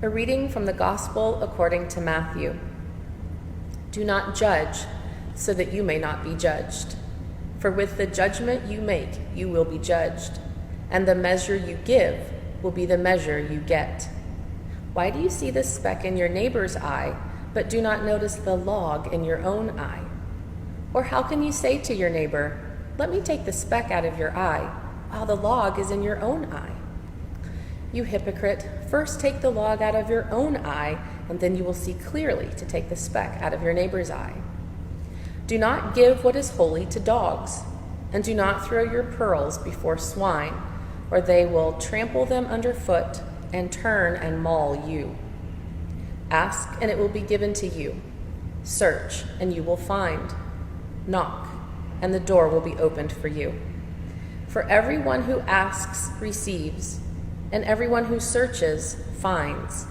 A reading from the Gospel according to Matthew. Do not judge, so that you may not be judged. For with the judgment you make, you will be judged, and the measure you give will be the measure you get. Why do you see the speck in your neighbor's eye, but do not notice the log in your own eye? Or how can you say to your neighbor, let me take the speck out of your eye, while the log is in your own eye? You hypocrite, first take the log out of your own eye, and then you will see clearly to take the speck out of your neighbor's eye. Do not give what is holy to dogs, and do not throw your pearls before swine, or they will trample them underfoot and turn and maul you. Ask, and it will be given to you. Search, and you will find. Knock, and the door will be opened for you. For everyone who asks receives, and everyone who searches finds,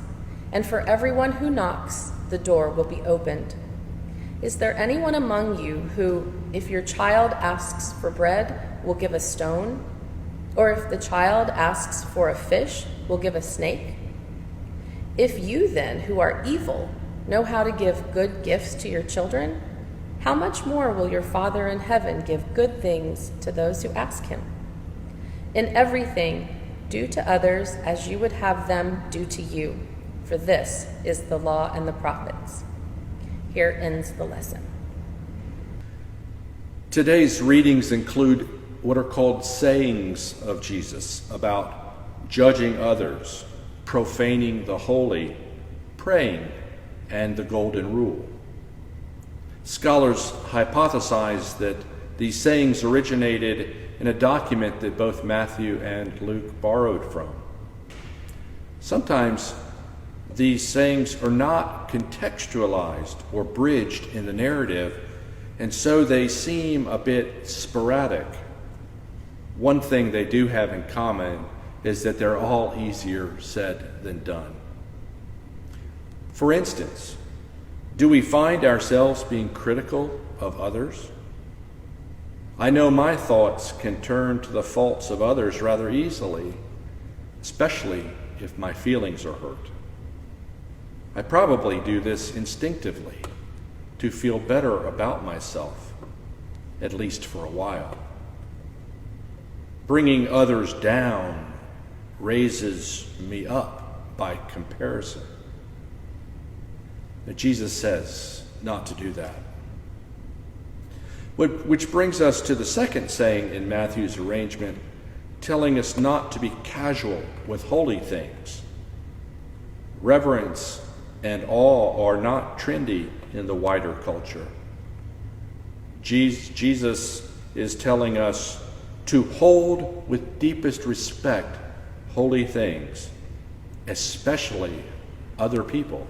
and for everyone who knocks, the door will be opened. Is there anyone among you who, if your child asks for bread, will give a stone? Or if the child asks for a fish, will give a snake? If you then, who are evil, know how to give good gifts to your children, how much more will your Father in heaven give good things to those who ask him? In everything, do to others as you would have them do to you, for this is the law and the prophets. Here ends the lesson. Today's readings include what are called sayings of Jesus about judging others, profaning the holy, praying, and the golden rule. Scholars hypothesize that these sayings originated in a document that both Matthew and Luke borrowed from. Sometimes these sayings are not contextualized or bridged in the narrative, and so they seem a bit sporadic. One thing they do have in common is that they're all easier said than done. For instance, do we find ourselves being critical of others? I know my thoughts can turn to the faults of others rather easily, especially if my feelings are hurt. I probably do this instinctively to feel better about myself, at least for a while. Bringing others down raises me up by comparison. But Jesus says not to do that. Which brings us to the second saying in Matthew's arrangement, telling us not to be casual with holy things. Reverence and awe are not trendy in the wider culture. Jesus is telling us to hold with deepest respect holy things, especially other people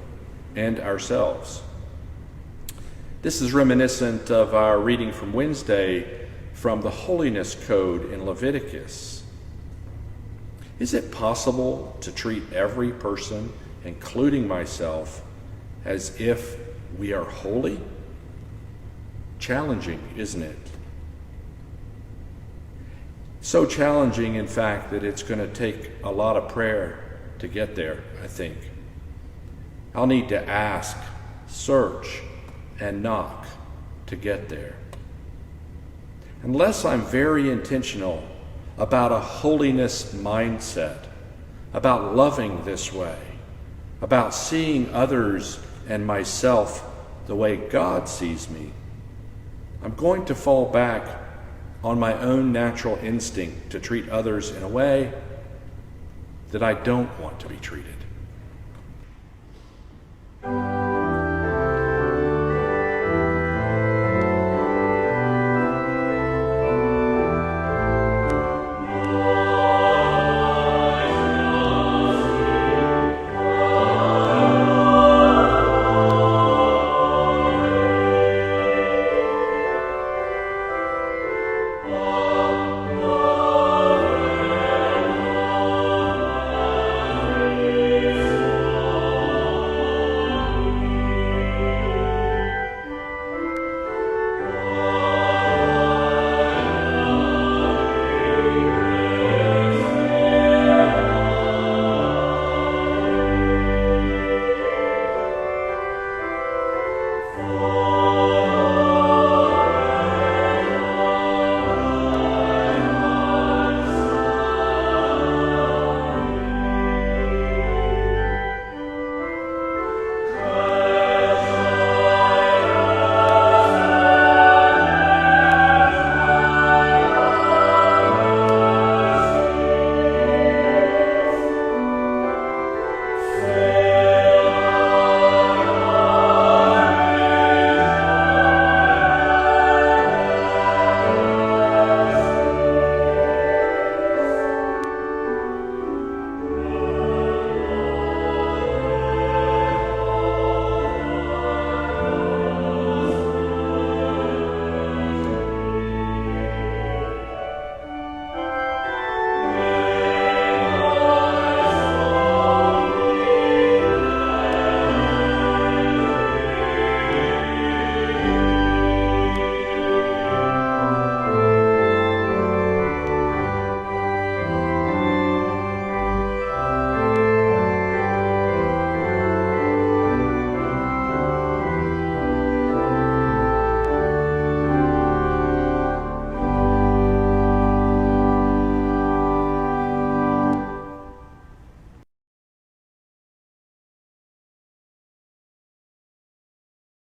and ourselves. This is reminiscent of our reading from Wednesday from the Holiness Code in Leviticus. Is it possible to treat every person, including myself, as if we are holy? Challenging, isn't it? So challenging, in fact, that it's going to take a lot of prayer to get there, I think. I'll need to ask, search, and knock to get there. Unless I'm very intentional about a holiness mindset, about loving this way, about seeing others and myself the way God sees me, I'm going to fall back on my own natural instinct to treat others in a way that I don't want to be treated.